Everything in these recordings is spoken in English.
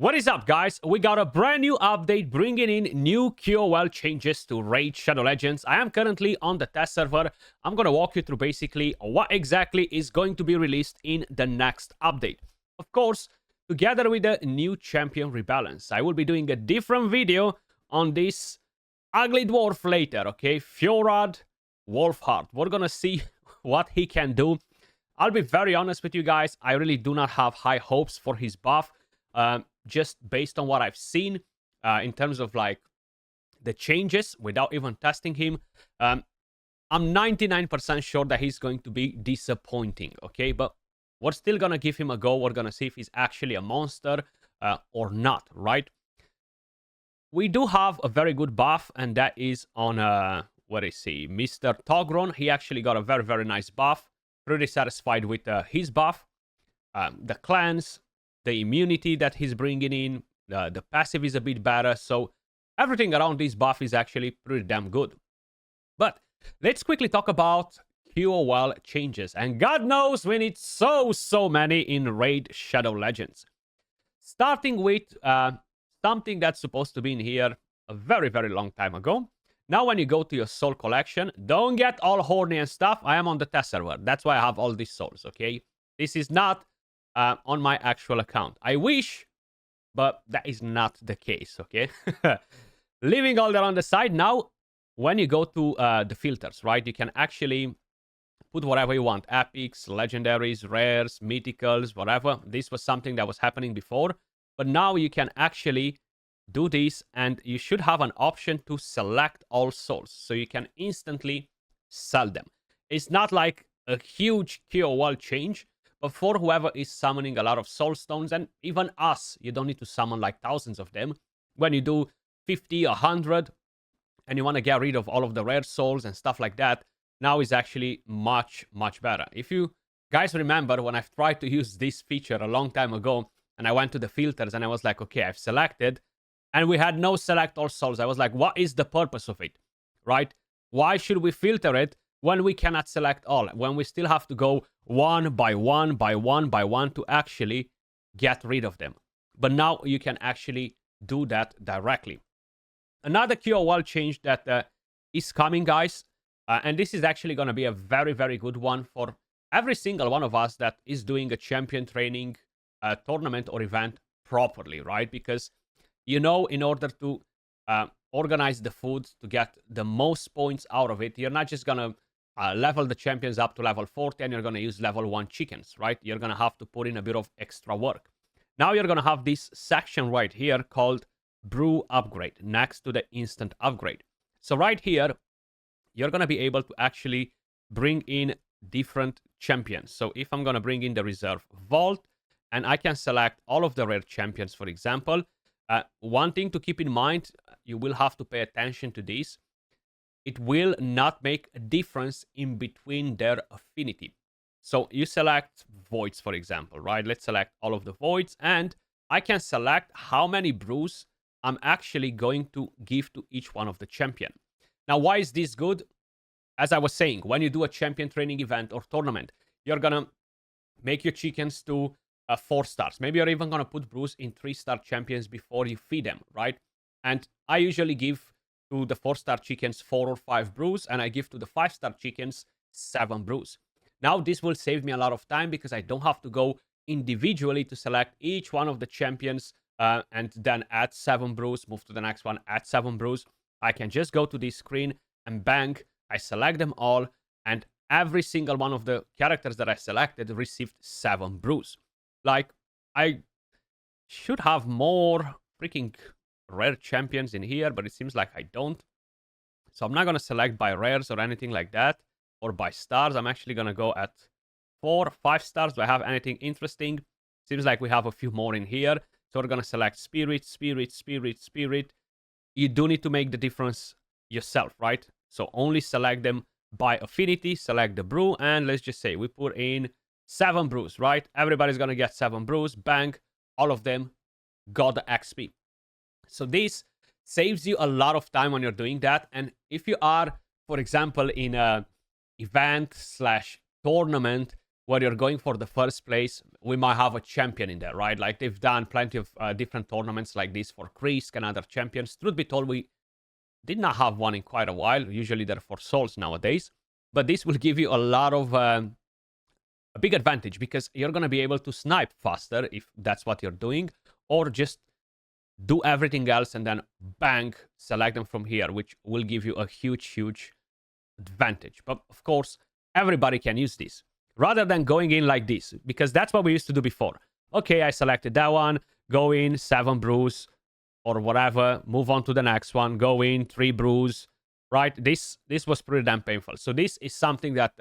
What is up, guys? We got a brand new update bringing in new QOL changes to Raid Shadow Legends. I am currently on the test server. I'm going to walk you through basically what exactly is going to be released in the next update. Of course, together with the new champion rebalance. I will be doing a different video on this ugly dwarf later, okay? Fjorad Wolfheart. We're going to see what he can do. I'll be very honest with you guys. I really do not have high hopes for his buff. Just based on what I've seen in terms of like the changes without even testing him. I'm 99% sure that he's going to be disappointing, okay? But we're still going to give him a go. We're going to see if he's actually a monster or not, right? We do have a very good buff, and that is on, what is he? Mr. Togron. He actually got a very, very nice buff. Pretty satisfied with his buff. The clans, the immunity that he's bringing in, the passive is a bit better, so everything around this buff is actually pretty damn good. But let's quickly talk about QOL changes, and God knows we need so many in Raid Shadow Legends. Starting with something that's supposed to be in here a very, very long time ago. Now when you go to your soul collection, don't get all horny and stuff. I am on the test server. That's why I have all these souls, okay? This is not on my actual account. I wish, but that is not the case, okay? Leaving all that on the side, now when you go to the filters, right, you can actually put whatever you want. Epics, legendaries, rares, mythicals, whatever. This was something that was happening before, but now you can actually do this, and you should have an option to select all souls, so you can instantly sell them. It's not like a huge QOL change, but for whoever is summoning a lot of soul stones, and even us, you don't need to summon like thousands of them. When you do 50, 100, and you want to get rid of all of the rare souls and stuff like that, now is actually much better. If you guys remember when I've tried to use this feature a long time ago, and I went to the filters and I was like, okay, I've selected, and we had no select all souls. I was like, what is the purpose of it, right? Why should we filter it when we cannot select all, when we still have to go one by one to actually get rid of them? But now you can actually do that directly. Another QOL change that is coming, guys, and this is actually going to be a very, very good one for every single one of us that is doing a champion training tournament or event properly, right? Because, you know, in order to organize the food to get the most points out of it, you're not just going to level the champions up to level 40 and you're going to use level 1 chickens, right? You're going to have to put in a bit of extra work. Now you're going to have this section right here called brew upgrade next to the instant upgrade. So right here, you're going to be able to actually bring in different champions. So if I'm going to bring in the reserve vault, and I can select all of the rare champions, for example, one thing to keep in mind, you will have to pay attention to this. It will not make a difference in between their affinity. So you select voids, for example, right? Let's select all of the voids, and I can select how many brews I'm actually going to give to each one of the champion. Now, why is this good? As I was saying, when you do a champion training event or tournament, you're going to make your chickens to 4 stars. Maybe you're even going to put brews in 3-star champions before you feed them, right? And I usually give to the 4-star chickens 4 or 5 brews, and I give to the 5-star chickens 7 brews. Now this will save me a lot of time because I don't have to go individually to select each one of the champions and then add 7 brews, move to the next one, add 7 brews. I can just go to this screen and bang, I select them all, and every single one of the characters that I selected received 7 brews. Like, I should have more freaking rare champions in here, but it seems like I don't. So I'm not going to select by rares or anything like that, or by stars. I'm actually going to go at 4, 5 stars. Do I have anything interesting? Seems like we have a few more in here. So we're going to select spirit. You do need to make the difference yourself, right? So only select them by affinity, select the brew, and let's just say we put in 7 brews, right? Everybody's going to get 7 brews. Bang. All of them got the XP. So this saves you a lot of time when you're doing that. And if you are, for example, in a event/tournament where you're going for the first place, we might have a champion in there, right? Like they've done plenty of different tournaments like this for Krisk and other champions. Truth be told, we did not have one in quite a while. Usually they're for souls nowadays. But this will give you a lot of a big advantage because you're going to be able to snipe faster if that's what you're doing, or just do everything else and then bang, select them from here, which will give you a huge advantage. But of course, everybody can use this rather than going in like this, because that's what we used to do before. Okay, I selected that one, go in, 7 brews or whatever, move on to the next one, go in, 3 brews, right? This was pretty damn painful. So this is something that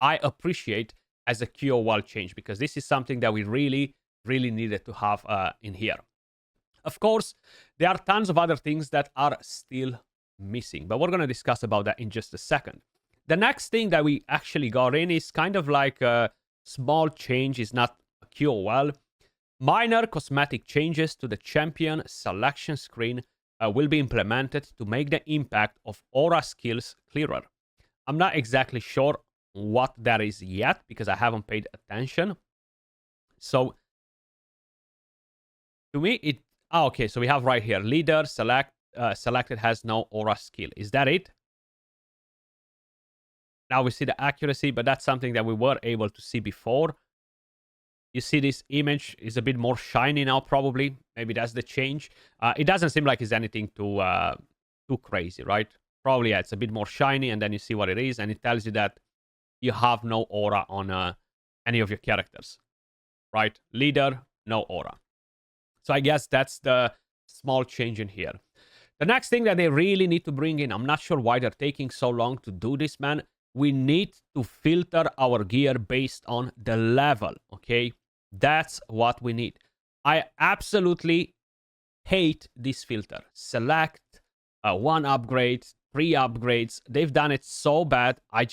I appreciate as a QOL change, because this is something that we really needed to have in here. Of course, there are tons of other things that are still missing, but we're going to discuss about that in just a second. The next thing that we actually got in is kind of like a small change. It's not a QOL. Minor cosmetic changes to the champion selection screen will be implemented to make the impact of aura skills clearer. I'm not exactly sure what that is yet because I haven't paid attention. So to me, okay, so we have right here, leader selected has no aura skill. Is that it? Now we see the accuracy, but that's something that we were able to see before. You see this image is a bit more shiny now, probably. Maybe that's the change. It doesn't seem like it's anything too crazy, right? Probably, yeah, it's a bit more shiny, and then you see what it is, and it tells you that you have no aura on any of your characters, right? Leader, no aura. So I guess that's the small change in here. The next thing that they really need to bring in, I'm not sure why they're taking so long to do this, man. We need to filter our gear based on the level, okay? That's what we need. I absolutely hate this filter. Select 1 upgrade, 3 upgrades. They've done it so bad. I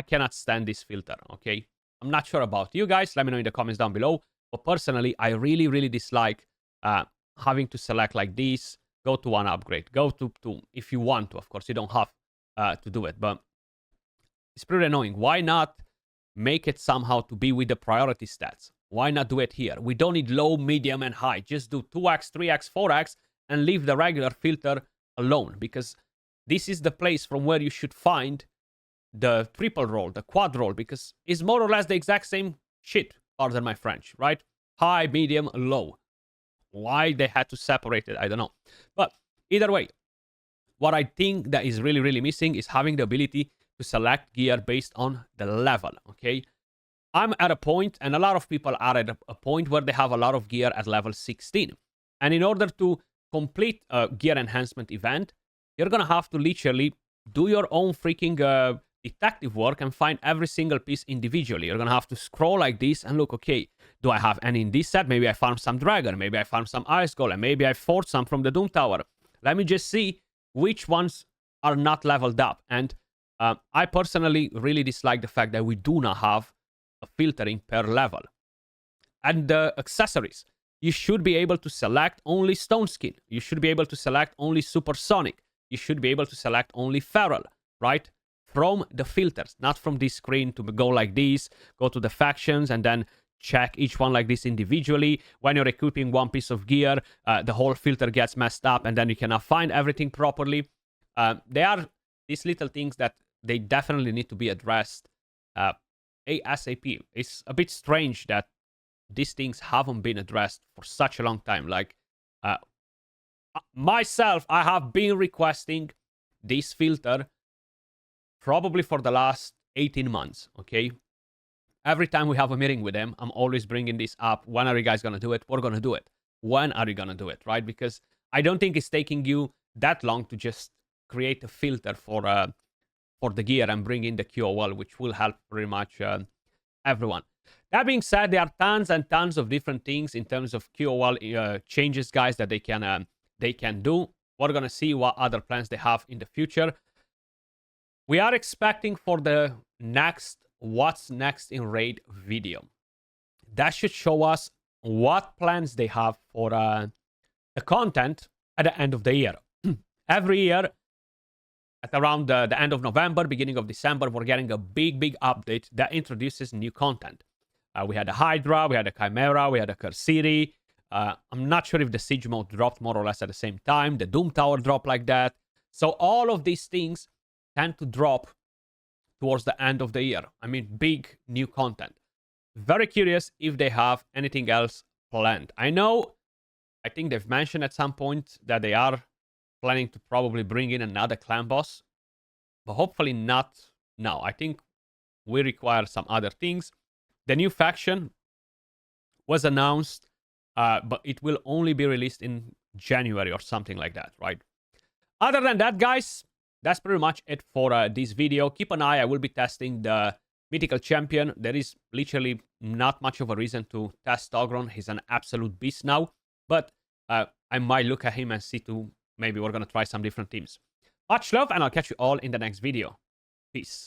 cannot stand this filter, okay? I'm not sure about you guys. Let me know in the comments down below. But personally, I really dislike having to select like this. Go to 1 upgrade. Go to 2 if you want to. Of course, you don't have to do it. But it's pretty annoying. Why not make it somehow to be with the priority stats? Why not do it here? We don't need low, medium, and high. Just do 2x, 3x, 4x, and leave the regular filter alone. Because this is the place from where you should find the triple roll, the quad roll, because it's more or less the exact same shit, pardon my French, right? High, medium, low. Why they had to separate it, I don't know. But either way, what I think that is really missing is having the ability to select gear based on the level, okay? I'm at a point, and a lot of people are at a point where they have a lot of gear at level 16. And in order to complete a gear enhancement event, you're gonna have to literally do your own freaking detective work and find every single piece individually. You're gonna have to scroll like this and look, okay, do I have any in this set? Maybe I found some dragon, maybe I found some ice golem, maybe I forged some from the Doom Tower. Let me just see which ones are not leveled up. And I personally really dislike the fact that we do not have a filtering per level. And the accessories, you should be able to select only Stone Skin. You should be able to select only Supersonic. You should be able to select only Feral, right? From the filters, not from this screen to go like this, go to the factions and then check each one like this individually. When you're equipping one piece of gear, the whole filter gets messed up and then you cannot find everything properly. They are these little things that they definitely need to be addressed ASAP. It's a bit strange that these things haven't been addressed for such a long time. Like, myself, I have been requesting this filter probably for the last 18 months, okay? Every time we have a meeting with them, I'm always bringing this up. When are you guys going to do it? We're going to do it. When are you going to do it, right? Because I don't think it's taking you that long to just create a filter for the gear and bring in the QOL, which will help pretty much everyone. That being said, there are tons and tons of different things in terms of QOL changes, guys, that they can do. We're going to see what other plans they have in the future. We are expecting for the next What's Next in Raid video. That should show us what plans they have for the content at the end of the year. Every year, at around the end of November, beginning of December, we're getting a big update that introduces new content. We had a Hydra, we had a Chimera, we had a Cursiri. I'm not sure if the Siege mode dropped more or less at the same time. The Doom Tower dropped like that. So all of these things tend to drop towards the end of the year. I mean, big new content. Very curious if they have anything else planned. I think they've mentioned at some point that they are planning to probably bring in another clan boss, but hopefully not now. I think we require some other things. The new faction was announced, but it will only be released in January or something like that, right? Other than that, guys, that's pretty much it for this video. Keep an eye. I will be testing the Mythical Champion. There is literally not much of a reason to test Ogron. He's an absolute beast now. But I might look at him and see to maybe we're going to try some different teams. Much love, and I'll catch you all in the next video. Peace.